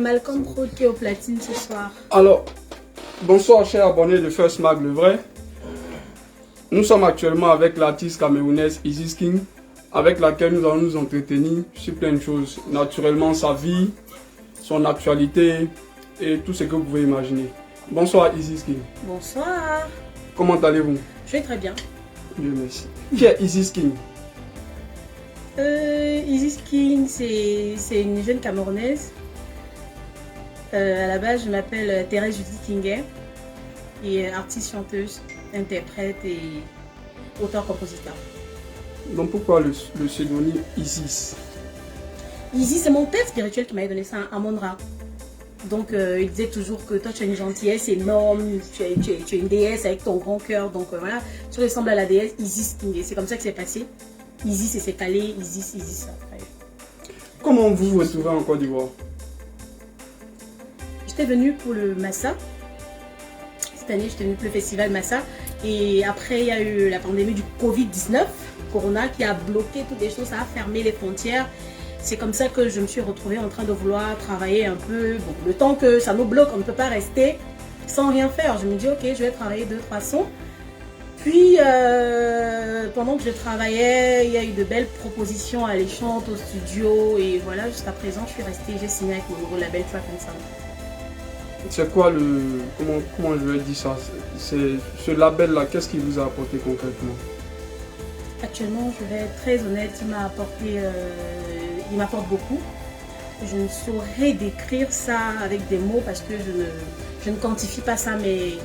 Malcolm Prod qui est au platine ce soir. Alors, bonsoir chers abonnés de First Mag Le Vrai. Nous sommes actuellement avec l'artiste camerounaise Isis King, avec laquelle nous allons nous entretenir sur plein de choses. Naturellement, sa vie, son actualité et tout ce que vous pouvez imaginer. Bonsoir Isis King. Bonsoir. Comment allez-vous? Je vais très bien. Dieu merci. Qui est Isis King? Isis King, c'est une jeune Camerounaise. À la base, je m'appelle Thérèse Judith Kinguet, et artiste, chanteuse, interprète et auteur-compositeur. Donc pourquoi le pseudonyme Isis? Isis, c'est mon père spirituel qui m'avait donné ça, Amon-Ra. Donc il disait toujours que toi tu as une gentillesse énorme, tu es une déesse avec ton grand cœur, donc voilà, tu ressembles à la déesse Isis Kinguet. C'est comme ça que c'est passé. Isis et c'est calé, Isis après. Comment vous vous retrouvez en Côte d'Ivoire? J'étais venue pour le Massa. Cette année, j'étais venue pour le festival Massa. Et après, il y a eu la pandémie du Covid-19, Corona, qui a bloqué toutes les choses, ça a fermé les frontières. C'est comme ça que je me suis retrouvée en train de vouloir travailler un peu. Bon, le temps que ça nous bloque, on ne peut pas rester sans rien faire. Je me dis, ok, je vais travailler 2-3 sons. Puis, pendant que je travaillais, il y a eu de belles propositions à aller chanter au studio. Et voilà, jusqu'à présent, je suis restée, j'ai signé avec mon nouveau label Track & Sound. C'est quoi le... Comment je vais dire ça? Ce label-là, qu'est-ce qu'il vous a apporté concrètement? Actuellement, je vais être très honnête, il m'apporte beaucoup. Je ne saurais décrire ça avec des mots parce que je ne quantifie pas ça, mais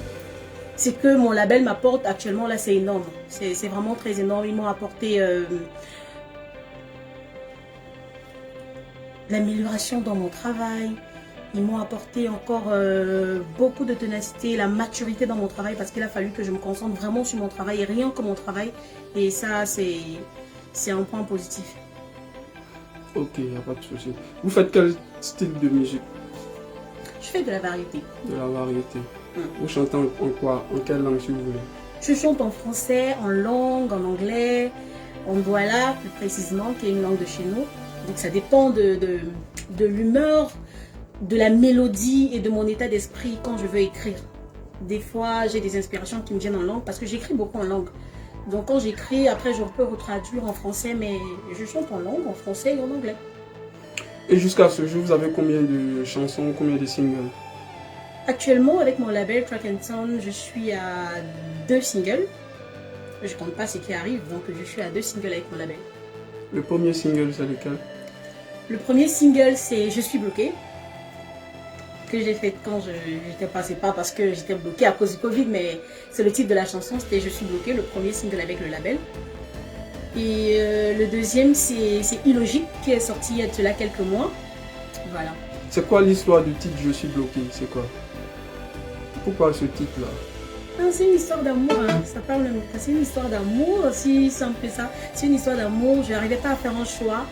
c'est que mon label m'apporte actuellement, là c'est énorme. C'est vraiment très énorme. Ils m'ont apporté l'amélioration dans mon travail. Ils m'ont apporté encore beaucoup de ténacité, la maturité dans mon travail parce qu'il a fallu que je me concentre vraiment sur mon travail et rien que mon travail. Et ça, c'est un point positif. Ok, il n'y a pas de souci. Vous faites quel style de musique? Je fais de la variété. De la variété. Vous chantez en quoi? En quelle langue si vous voulez? Je chante en français, en langue, en anglais, en douala plus précisément, qui est une langue de chez nous. Donc ça dépend de l'humeur, de la mélodie et de mon état d'esprit quand je veux écrire. Des fois, j'ai des inspirations qui me viennent en langue parce que j'écris beaucoup en langue. Donc quand j'écris, après je peux retraduire en français, mais je chante en langue, en français et en anglais. Et jusqu'à ce jour, vous avez combien de chansons, combien de singles? Actuellement, avec mon label Track & Sound, je suis à 2 singles. Je ne compte pas ce qui arrive, donc je suis à 2 singles avec mon label. Le premier single, c'est lequel? Le premier single, c'est Je suis bloquée, que j'ai fait quand j'étais passée, pas parce que j'étais bloquée à cause du Covid, mais c'est le titre de la chanson, c'était Je suis bloquée, le premier single avec le label. Et le deuxième, c'est Illogique, qui est sorti il y a de cela quelques mois. Voilà. C'est quoi l'histoire du titre Je suis bloqué? C'est quoi? Pourquoi ce titre-là? C'est une histoire d'amour, hein. Ça parle, c'est une histoire d'amour, si ça me fait ça. C'est une histoire d'amour, je n'arrivais pas à faire un choix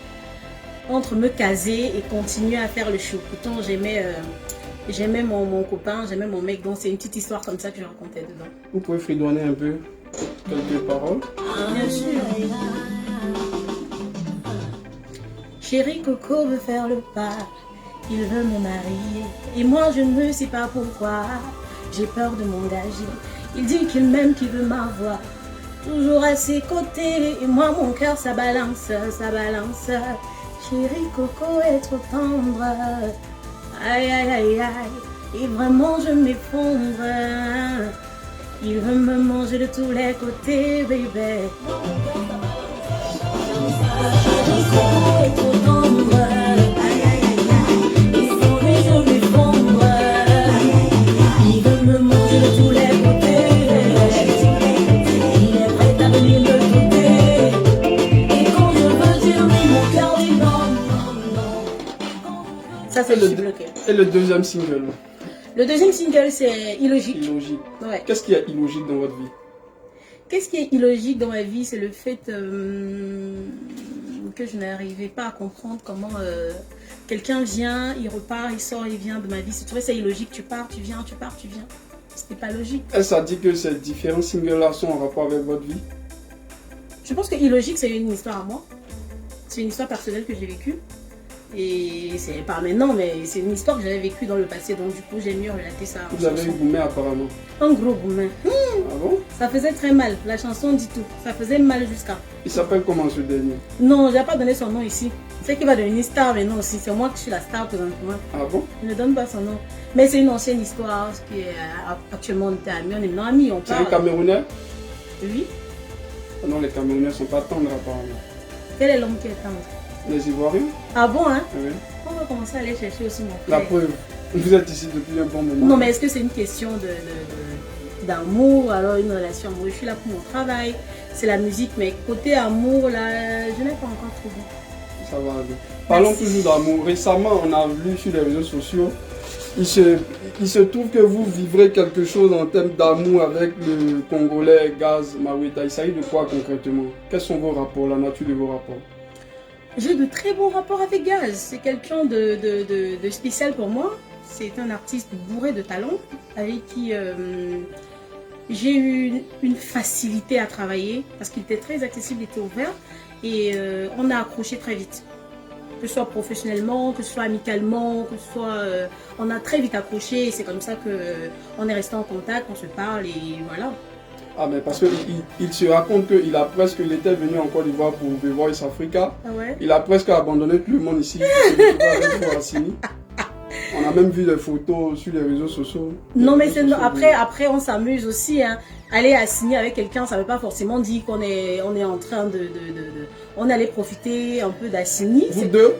entre me caser et continuer à faire le show. Pourtant, j'aimais mon copain, j'aimais mon mec, donc c'est une petite histoire comme ça que je racontais dedans. Vous pouvez fredonner un peu quelques paroles? Bien sûr. Chéri Coco veut faire le pas, il veut me marier, et moi je ne sais pas pourquoi, j'ai peur de m'engager. Il dit qu'il m'aime, qu'il veut m'avoir, toujours à ses côtés, et moi mon cœur ça balance, ça balance. Chéri Coco est trop tendre, aïe aïe aïe aïe, et vraiment je m'effondre. Il veut me manger de tous les côtés, baby. Chéri Coco est trop tendre, aïe aïe aïe aïe, et sans lui je m'effondre. Il veut me manger de tous les côtés, il est prêt à venir me toquer, et quand je veux dire oui, mon cœur dit non, non, non. Ça c'est le bloqué. Et le deuxième single? Le deuxième single, c'est Illogique. Illogique. Ouais. Qu'est-ce qui est illogique dans votre vie? Qu'est-ce qui est illogique dans ma vie? C'est le fait que je n'arrivais pas à comprendre comment quelqu'un vient, il repart, il sort, il vient de ma vie. Tu vois, c'est illogique. Tu pars, tu viens, tu pars, tu viens. C'était pas logique. Est-ce que ça dit que ces différents singles-là sont en rapport avec votre vie? Je pense que illogique, c'est une histoire à moi. C'est une histoire personnelle que j'ai vécue. Et c'est pas maintenant, mais c'est une histoire que j'avais vécue dans le passé, donc du coup, j'aime mieux relater ça. Vous avez eu gourmet apparemment. Un gros gourmet. Ah bon? Ça faisait très mal, la chanson dit tout. Ça faisait mal jusqu'à. Il s'appelle comment ce dernier? Non, je n'ai pas donné son nom ici. C'est qui va devenir star maintenant aussi. C'est moi qui suis la star présentement. Ah bon? Je ne donne pas son nom. Mais c'est une ancienne histoire qui est actuellement on était amis. On est maintenant amis. On C'est parle. les Camerounais? Oui. Ah non, les Camerounais ne sont pas tendres apparemment. Quel est l'homme qui est tendre? Les Ivoiriens? Ah bon, hein? Oui. On va commencer à aller chercher aussi mon La frère. preuve, vous êtes ici depuis un bon moment. Non, mais est-ce que c'est une question d'amour, alors une relation amoureuse? Je suis là pour mon travail, c'est la musique, mais côté amour, là, je n'ai pas encore trouvé. Ça va aller. Parlons toujours d'amour. Récemment, on a vu sur les réseaux sociaux, il se trouve que vous vivrez quelque chose en termes d'amour avec le Congolais Gaz Maweta. Il s'agit de quoi concrètement? Quels sont vos rapports, la nature de vos rapports? J'ai de très bons rapports avec Gaz. C'est quelqu'un de spécial pour moi. C'est un artiste bourré de talent avec qui j'ai eu une facilité à travailler parce qu'il était très accessible, il était ouvert et on a accroché très vite. Que ce soit professionnellement, que ce soit amicalement, que ce soit... on a très vite accroché et c'est comme ça qu'on est resté en contact, on se parle et voilà. Ah mais parce qu'il se raconte qu'il était venu en Côte d'Ivoire pour The Voice Africa. Ah ouais? Il a presque abandonné tout le monde ici. On a même vu des photos sur les réseaux sociaux. Non mais après on s'amuse aussi. Hein. Aller à signer avec quelqu'un, ça ne veut pas forcément dire qu'on est en train on allait profiter un peu d'Assini. Vous deux?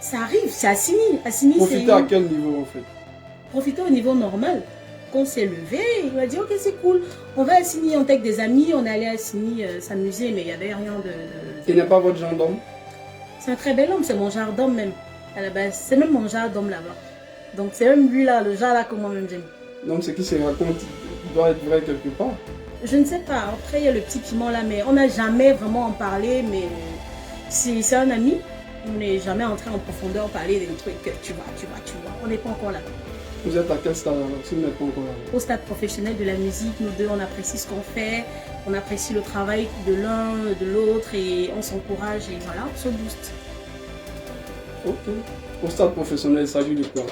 Ça arrive, c'est Assini. Assini, profiter à quel niveau en fait? Profiter au niveau normal. Quand on s'est levé, il m'a dit ok c'est cool. On va à Assini, on était avec des amis, on est allé à Assini s'amuser, mais il n'y avait rien de... Il n'est pas votre genre d'homme? C'est un très bel homme, c'est mon genre d'homme même. À la base, c'est même mon genre d'homme là-bas. Donc c'est même lui là, le genre là que moi-même j'aime. Donc ce qui se raconte doit être vrai quelque part? Je ne sais pas, après il y a le petit piment là, mais on n'a jamais vraiment en parlé, mais c'est un ami. On n'est jamais entré en profondeur parler des trucs, tu vois. On n'est pas encore là. Vous êtes à quel stade alors, si vous n'êtes pas encore là? Au stade professionnel de la musique, nous deux on apprécie ce qu'on fait, on apprécie le travail de l'un, de l'autre et on s'encourage et voilà, on se booste. Ok. Au stade professionnel, il s'agit de quoi?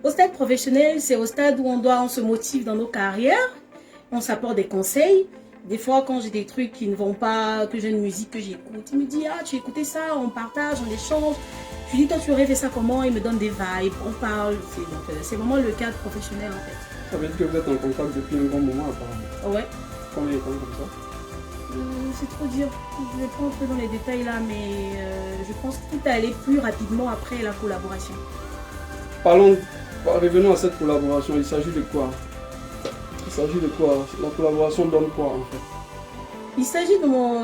Au stade professionnel, c'est au stade où on se motive dans nos carrières, on s'apporte des conseils. Des fois, quand j'ai des trucs qui ne vont pas, que j'ai une musique que j'écoute, il me dit ah tu as écouté ça, on partage, on échange. Je lui dis toi tu aurais fait ça comment, il me donne des vibes, on parle. Donc c'est vraiment le cadre professionnel en fait. Ça veut dire que vous êtes en contact depuis un bon moment apparemment. Ouais. Combien de temps comme ça? C'est trop dur. Je ne vais pas entrer dans les détails là, mais je pense que tout est allé plus rapidement après la collaboration. Revenons à cette collaboration, il s'agit de quoi? Il s'agit de quoi? La collaboration donne quoi en fait? Il s'agit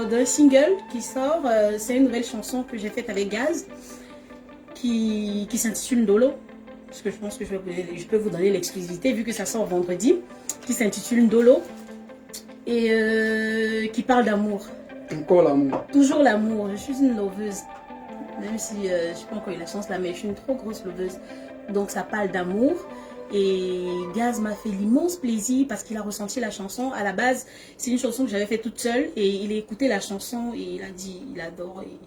d'un single qui sort, c'est une nouvelle chanson que j'ai faite avec Gaz, qui s'intitule Ndolo, parce que je pense que je peux vous donner l'exclusivité vu que ça sort vendredi, qui s'intitule Ndolo, et qui parle d'amour. Encore l'amour? Toujours l'amour, je suis une loveuse, même si je n'ai pas encore eu la chance là, mais je suis une trop grosse loveuse, donc ça parle d'amour. Et Gaz m'a fait l'immense plaisir parce qu'il a ressenti la chanson. À la base, c'est une chanson que j'avais faite toute seule et il a écouté la chanson et il a dit il adore et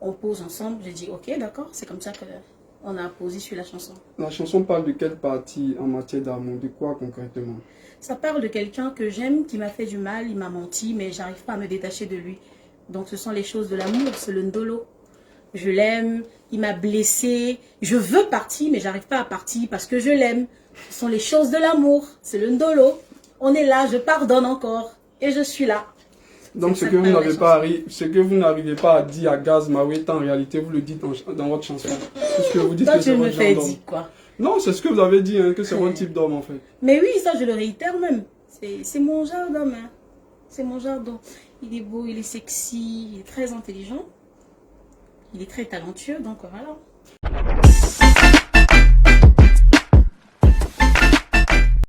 on pose ensemble. J'ai dit ok d'accord, c'est comme ça qu'on a posé sur la chanson. La chanson parle de quelle partie en matière d'amour? De quoi concrètement? Ça parle de quelqu'un que j'aime, qui m'a fait du mal, il m'a menti mais j'arrive pas à me détacher de lui. Donc ce sont les choses de l'amour, c'est le ndolo. Je l'aime, il m'a blessé, je veux partir mais j'arrive pas à partir parce que je l'aime. Ce sont les choses de l'amour, c'est le ndolo. On est là, je pardonne encore et je suis là. Donc ce que vous n'arrivez pas à dire à Gaz Maweta, en réalité vous le dites dans votre chanson. C'est ce que vous dites. Toi tu me fais dire quoi? Non, c'est ce que vous avez dit, hein, que c'est mon type d'homme en fait. Mais oui, ça je le réitère même. C'est mon genre d'homme. Hein. C'est mon genre d'homme. Il est beau, il est sexy, il est très intelligent. Il est très talentueux, donc voilà.